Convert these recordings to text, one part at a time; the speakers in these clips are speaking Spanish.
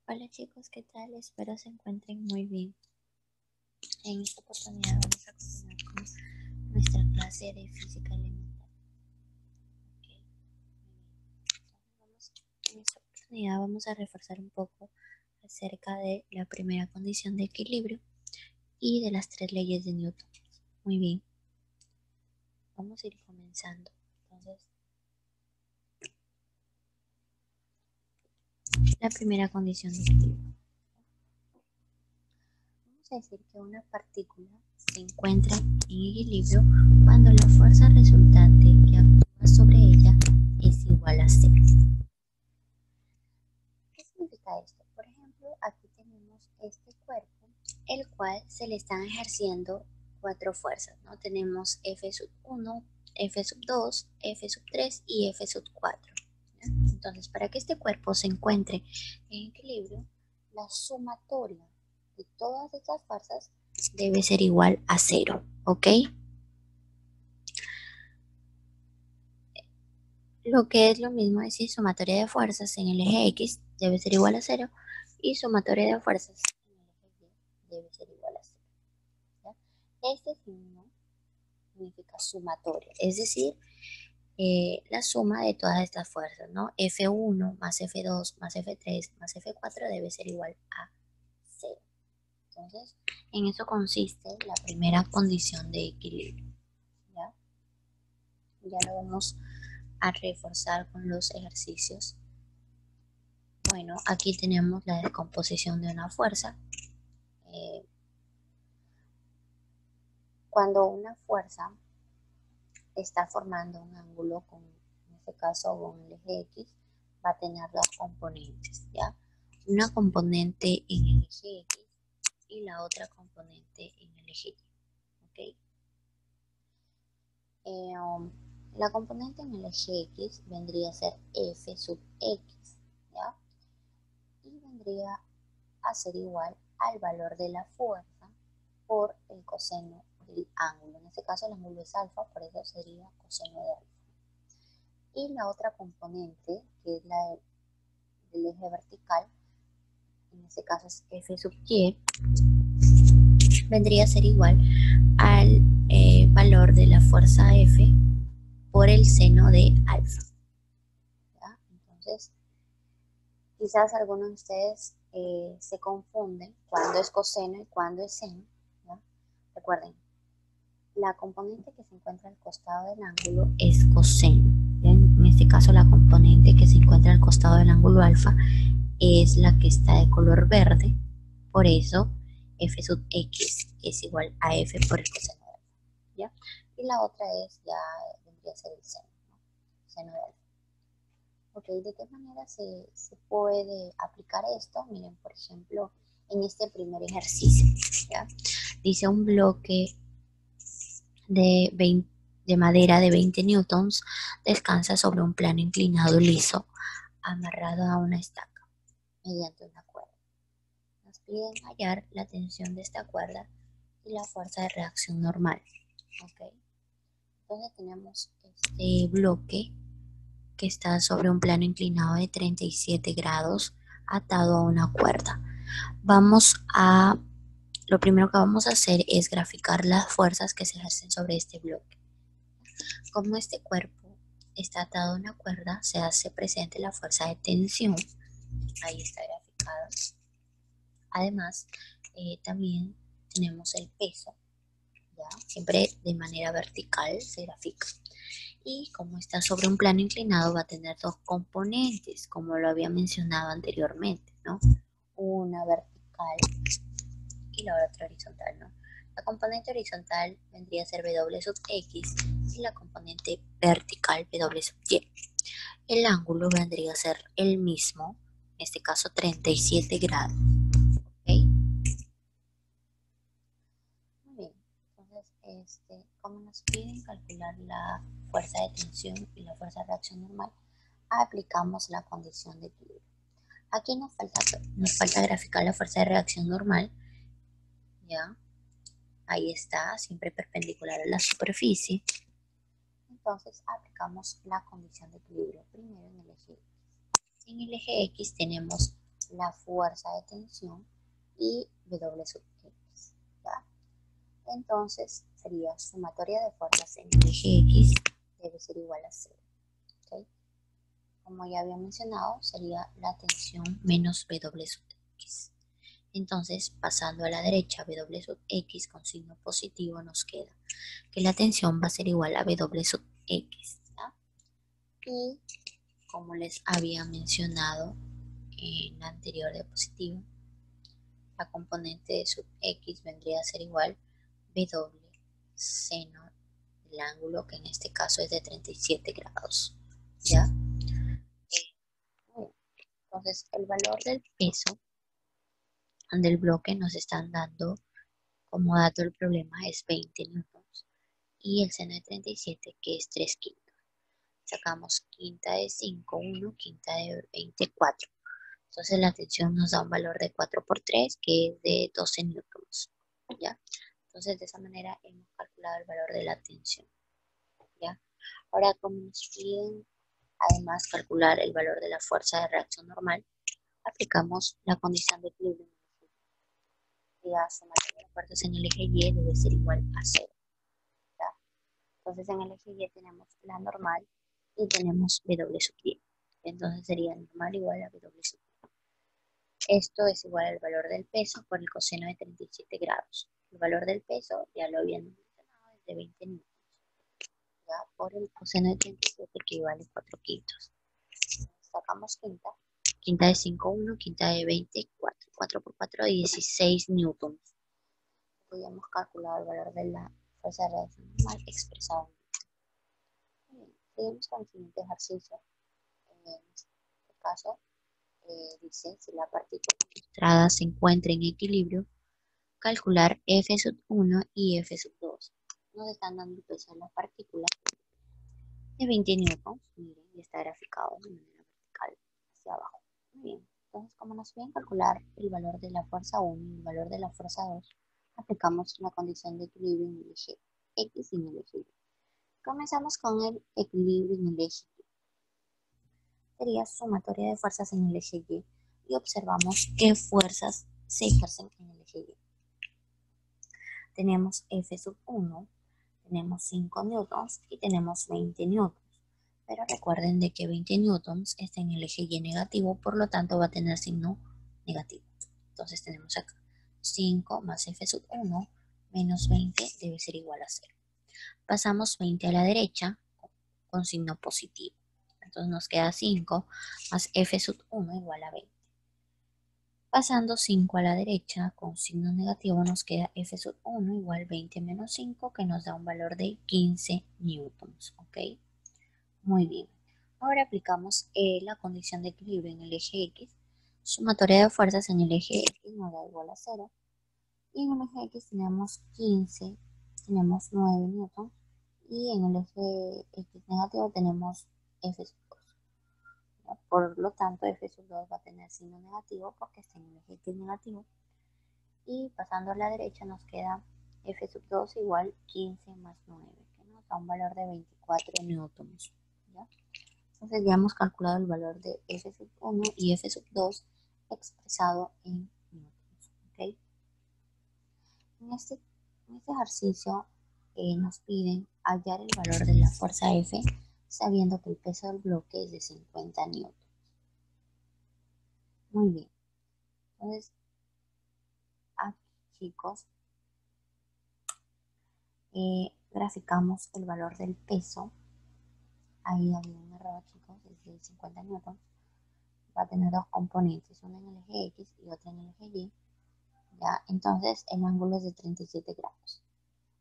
Hola chicos, ¿qué tal? Espero se encuentren muy bien. En esta oportunidad vamos a continuar con nuestra clase de física elemental. Ok, muy bien. En esta oportunidad vamos a reforzar un poco acerca de la primera condición de equilibrio y de las tres leyes de Newton. Muy bien, vamos a ir comenzando. Entonces, la primera condición de equilibrio. Vamos a decir que una partícula se encuentra en equilibrio cuando la fuerza resultante que actúa sobre ella es igual a cero. ¿Qué significa esto? Por ejemplo, aquí tenemos este cuerpo, el cual se le están ejerciendo cuatro fuerzas, ¿no? Tenemos F1, F2, F3 y F4. Entonces, para que este cuerpo se encuentre en equilibrio, la sumatoria de todas estas fuerzas debe ser igual a cero, ¿ok? Lo que es lo mismo decir sumatoria de fuerzas en el eje X debe ser igual a cero y sumatoria de fuerzas en el eje Y debe ser igual a cero. ¿Ya? Este signo significa sumatoria, es decir, la suma de todas estas fuerzas, ¿no? F1 más F2 más F3 más F4 debe ser igual a cero. Entonces, en eso consiste la primera condición de equilibrio. ¿Ya? Ya lo vamos a reforzar con los ejercicios. Bueno, aquí tenemos la descomposición de una fuerza. Eh, Cuando una fuerza está formando un ángulo con, en este caso, con el eje X, va a tener dos componentes, ¿ya? Una componente en el eje X y la otra componente en el eje Y, ¿ok? La componente en el eje X vendría a ser F sub X, ¿ya? Y vendría a ser igual al valor de la fuerza por el coseno del ángulo. En este caso el ángulo es alfa, por eso sería coseno de alfa. Y la otra componente, que es la del eje vertical, en este caso es F sub Y, vendría a ser igual al valor de la fuerza F por el seno de alfa. ¿Ya? Entonces, quizás algunos de ustedes se confunden cuándo es coseno y cuándo es seno. ¿Ya? Recuerden, la componente que se encuentra al costado del ángulo es coseno. ¿Bien? En este caso, la componente que se encuentra al costado del ángulo alfa es la que está de color verde. Por eso, f sub x es igual a f por el coseno de alfa. ¿Ya? Y la otra es, ya vendría a ser el seno, ¿no? Seno de alfa. Ok, ¿de qué manera se puede aplicar esto? Miren, por ejemplo, en este primer ejercicio, ¿ya? Dice un bloque de madera de 20 newtons descansa sobre un plano inclinado liso amarrado a una estaca mediante una cuerda. Nos piden hallar la tensión de esta cuerda y la fuerza de reacción normal. ¿Okay? Entonces tenemos este bloque que está sobre un plano inclinado de 37 grados atado a una cuerda. Lo primero que vamos a hacer es graficar las fuerzas que se ejercen sobre este bloque. Como este cuerpo está atado a una cuerda, se hace presente la fuerza de tensión. Ahí está graficada. Además, también tenemos el peso, ¿ya? Siempre de manera vertical se grafica. Y como está sobre un plano inclinado, va a tener dos componentes, como lo había mencionado anteriormente, ¿no? Una vertical y la otra horizontal, ¿no? La componente horizontal vendría a ser W sub X y la componente vertical W sub Y. El ángulo vendría a ser el mismo, en este caso 37 grados. ¿Okay? Muy bien, entonces, como nos piden calcular la fuerza de tensión y la fuerza de reacción normal, aplicamos la condición de equilibrio. Aquí nos falta graficar la fuerza de reacción normal, ¿ya? Ahí está, siempre perpendicular a la superficie. Entonces aplicamos la condición de equilibrio primero en el eje X. En el eje X tenemos la fuerza de tensión y W sub X, ¿ya? Entonces sería sumatoria de fuerzas en el eje X debe ser igual a 0. ¿Okay? Como ya había mencionado, sería la tensión menos W sub X. Entonces, pasando a la derecha, W sub X con signo positivo, nos queda que la tensión va a ser igual a W sub X, ¿ya? Y como les había mencionado en la anterior diapositiva, la componente de sub X vendría a ser igual W seno del ángulo, que en este caso es de 37 grados, ¿ya? Entonces, el valor del peso del bloque nos están dando, como dato del problema, es 20 newtons. Y el seno de 37, que es 3 quintos. Sacamos quinta de 5, 1, quinta de 24. Entonces la tensión nos da un valor de 4 por 3, que es de 12 newtons, ¿ya? Entonces de esa manera hemos calculado el valor de la tensión, ¿ya? Ahora, como nos piden además calcular el valor de la fuerza de reacción normal, aplicamos la condición de equilibrio. La sumatoria de fuerzas en el eje Y debe ser igual a 0, ¿ya? Entonces en el eje Y tenemos la normal y tenemos W sub Y. Entonces sería normal igual a W sub Y. Esto es igual al valor del peso por el coseno de 37 grados. El valor del peso, ya lo habíamos mencionado, es de 20 newtons. Ya por el coseno de 37 que equivale a 4 quintos. Sacamos quinta. Quinta de 5, 1, quinta de 20, 4. 4 por 4, 16 newtons. Podríamos calcular el valor de la fuerza de reacción normal expresado en newtons. Seguimos con el siguiente ejercicio. En este caso, dice, si la partícula ilustrada se encuentra en equilibrio, calcular F sub 1 y F sub 2. Nos están dando el peso de la partícula de 20 newtons, miren, y está graficado de manera vertical hacia abajo. Muy bien, entonces como nos piden calcular el valor de la fuerza 1 y el valor de la fuerza 2, aplicamos la condición de equilibrio en el eje X y en el eje Y. Comenzamos con el equilibrio en el eje Y. Sería sumatoria de fuerzas en el eje Y y observamos qué fuerzas se ejercen en el eje Y. Tenemos F sub 1, tenemos 5 newtons y tenemos 20 newtons. Pero recuerden de que 20 newtons está en el eje Y negativo, por lo tanto va a tener signo negativo. Entonces tenemos acá 5 más F sub 1 menos 20 debe ser igual a 0. Pasamos 20 a la derecha con signo positivo. Entonces nos queda 5 más F sub 1 igual a 20. Pasando 5 a la derecha con signo negativo nos queda F sub 1 igual 20 menos 5, que nos da un valor de 15 newtons. ¿Ok? Muy bien. Ahora aplicamos la condición de equilibrio en el eje X. Sumatoria de fuerzas en el eje X nos da igual a 0. Y en el eje X tenemos 15, tenemos 9 newtons. Y en el eje X negativo tenemos F sub 2. Por lo tanto, F sub 2 va a tener signo negativo porque está en el eje X negativo. Y pasando a la derecha nos queda F sub 2 igual 15 más 9, que nos da un valor de 24 newtons, ¿ya? Entonces ya hemos calculado el valor de F sub 1 y F sub 2 expresado en newtons. ¿Okay? En este ejercicio nos piden hallar el valor de la fuerza F sabiendo que el peso del bloque es de 50 newtons. Muy bien. Entonces, aquí chicos, graficamos el valor del peso. Ahí había un error, chicos, es de 50 newtons. Va a tener dos componentes, una en el eje X y otra en el eje Y. ¿Ya? Entonces el ángulo es de 37 grados.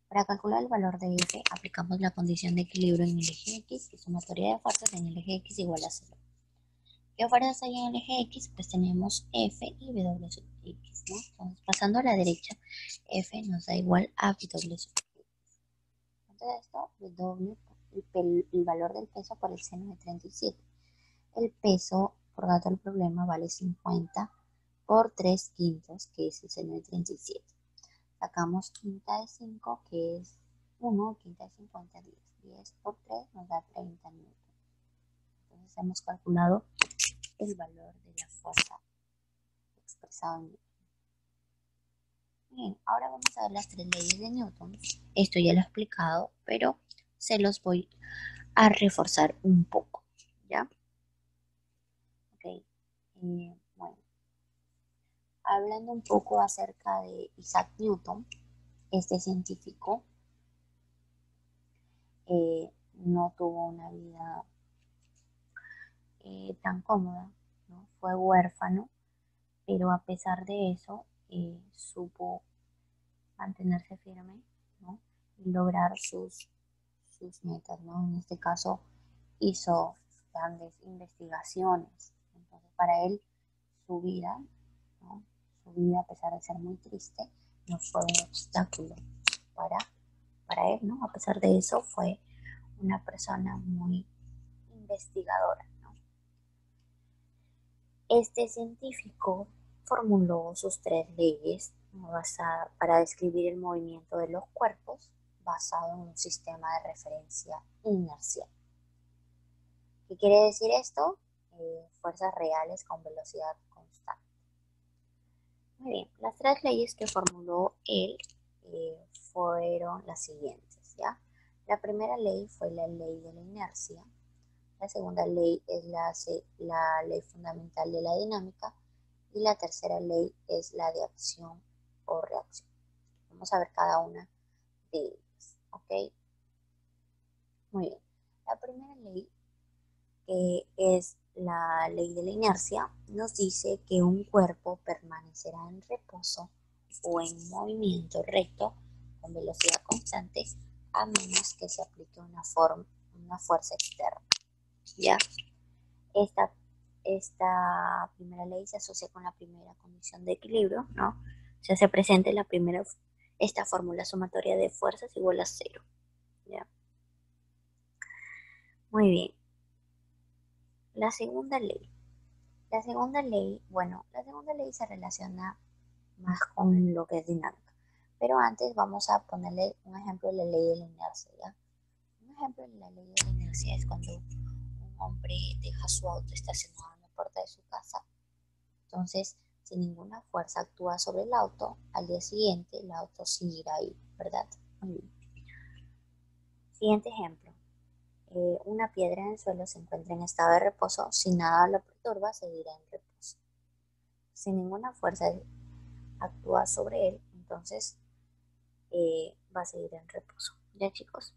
Para calcular el valor de F, aplicamos la condición de equilibrio en el eje X y sumatoria de fuerzas en el eje X igual a 0. ¿Qué fuerzas hay en el eje X? Pues tenemos F y W sub X, ¿no? Entonces, pasando a la derecha, F nos da igual a W sub X. Entonces esto, W, el valor del peso por el seno de 37. El peso, por dato del problema, vale 50 por 3 quintos, que es el seno de 37. Sacamos quinta de 5, que es 1, quinta de 50, 10. 10 por 3 nos da 30 newtons. Entonces hemos calculado el valor de la fuerza basado en Newton. Bien, ahora vamos a ver las tres leyes de Newton. Esto ya lo he explicado, pero se los voy a reforzar un poco, ¿ya? Ok. Bueno, hablando un poco acerca de Isaac Newton, este científico no tuvo una vida tan cómoda, ¿no? Fue huérfano, pero a pesar de eso supo mantenerse firme, ¿no? Y lograr sus metas, ¿no? En este caso hizo grandes investigaciones. Entonces, para él, su vida, ¿no? Su vida, a pesar de ser muy triste, no fue un obstáculo para, para él, ¿no? A pesar de eso, fue una persona muy investigadora, ¿no? Este científico formuló sus tres leyes, ¿no? Para describir el movimiento de los cuerpos basado en un sistema de referencia inercial. ¿Qué quiere decir esto? Fuerzas reales con velocidad constante. Muy bien, las tres leyes que formuló él fueron las siguientes, ¿ya? La primera ley fue la ley de la inercia. La segunda ley es la ley fundamental de la dinámica. Y la tercera ley es la de acción o reacción. Vamos a ver cada una de ellas, ¿ok? Muy bien. La primera ley, que es la ley de la inercia, nos dice que un cuerpo permanecerá en reposo o en movimiento recto con velocidad constante a menos que se aplique una fuerza externa, ¿ya? Esta, esta primera ley se asocia con la primera condición de equilibrio, ¿no? Se hace presente esta fórmula sumatoria de fuerzas igual a cero, ¿ya? Muy bien. La segunda ley. La segunda ley se relaciona más con lo que es dinámica. Pero antes vamos a ponerle un ejemplo de la ley de la inercia, ¿ya? Un ejemplo de la ley de la inercia es cuando un hombre deja su auto estacionado en la puerta de su casa. Entonces, si ninguna fuerza actúa sobre el auto, al día siguiente el auto seguirá ahí, ¿verdad? Muy bien. Siguiente ejemplo. Una piedra en el suelo se encuentra en estado de reposo. Si nada lo perturba, seguirá en reposo. Si ninguna fuerza actúa sobre él, entonces va a seguir en reposo. ¿Ya, chicos?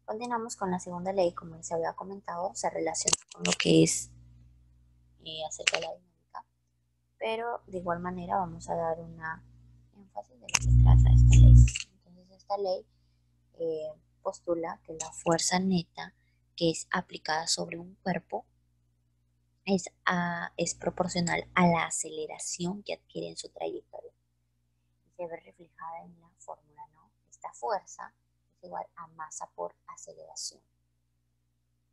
Continuamos con la segunda ley, como les había comentado, se relaciona con lo que es acerca de la dinámica, pero de igual manera vamos a dar una énfasis de lo que trata esta ley. Entonces, esta ley postula que la fuerza neta que es aplicada sobre un cuerpo es proporcional a la aceleración que adquiere en su trayectoria. Y se ve reflejada en la fórmula, ¿no? Esta fuerza es igual a masa por aceleración.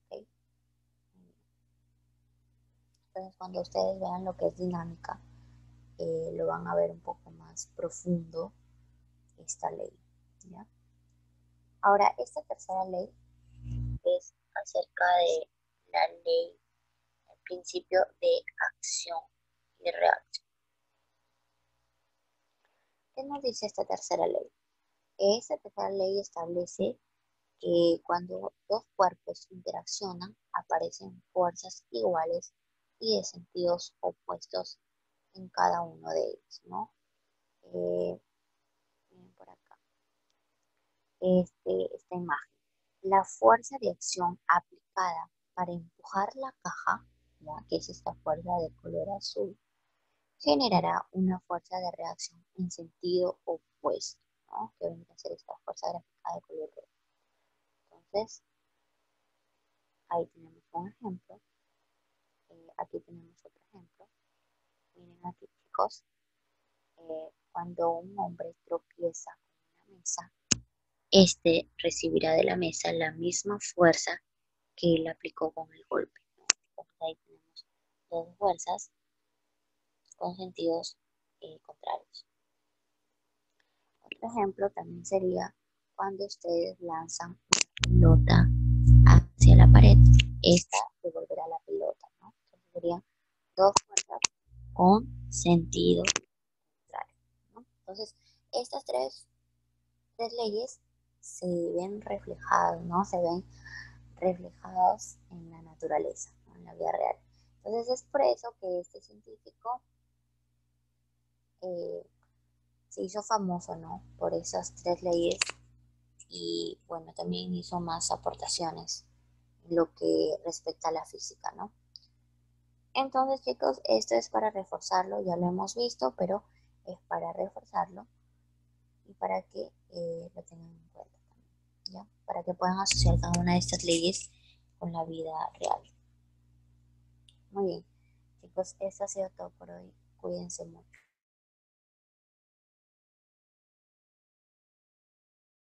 ¿Okay? Entonces, cuando ustedes vean lo que es dinámica, lo van a ver un poco más profundo esta ley, ¿ya? Ahora, esta tercera ley es acerca de la ley, el principio de acción y reacción. ¿Qué nos dice esta tercera ley? Esta tercera ley establece que cuando dos cuerpos interaccionan, aparecen fuerzas iguales y de sentidos opuestos en cada uno de ellos, ¿no? Miren por acá, esta imagen. La fuerza de acción aplicada para empujar la caja, ¿ya? Que es esta fuerza de color azul, generará una fuerza de reacción en sentido opuesto, ¿no? Que vendría a ser esta fuerza gráfica de color rojo. Entonces, ahí tenemos un ejemplo. Aquí tenemos otro ejemplo. Miren aquí, chicos. Cuando un hombre tropieza con una mesa, este recibirá de la mesa la misma fuerza que él aplicó con el golpe, ¿no? Entonces, ahí tenemos dos fuerzas con sentidos contrarios. Otro ejemplo también sería cuando ustedes lanzan una pelota hacia la pared, esta devolverá la pelota, ¿no? Entonces serían dos fuerzas con sentido contrario, ¿no? Entonces, estas tres leyes se ven reflejadas, ¿no? Se ven reflejados en la naturaleza, ¿no? En la vida real. Entonces es por eso que este científico eh, se hizo famoso, ¿no? Por esas tres leyes y bueno, también hizo más aportaciones en lo que respecta a la física, ¿no? Entonces, chicos, esto es para reforzarlo, ya lo hemos visto, pero es para reforzarlo y para que lo tengan en cuenta también, ¿ya? Para que puedan asociar cada una de estas leyes con la vida real. Muy bien, chicos, esto ha sido todo por hoy. Cuídense mucho.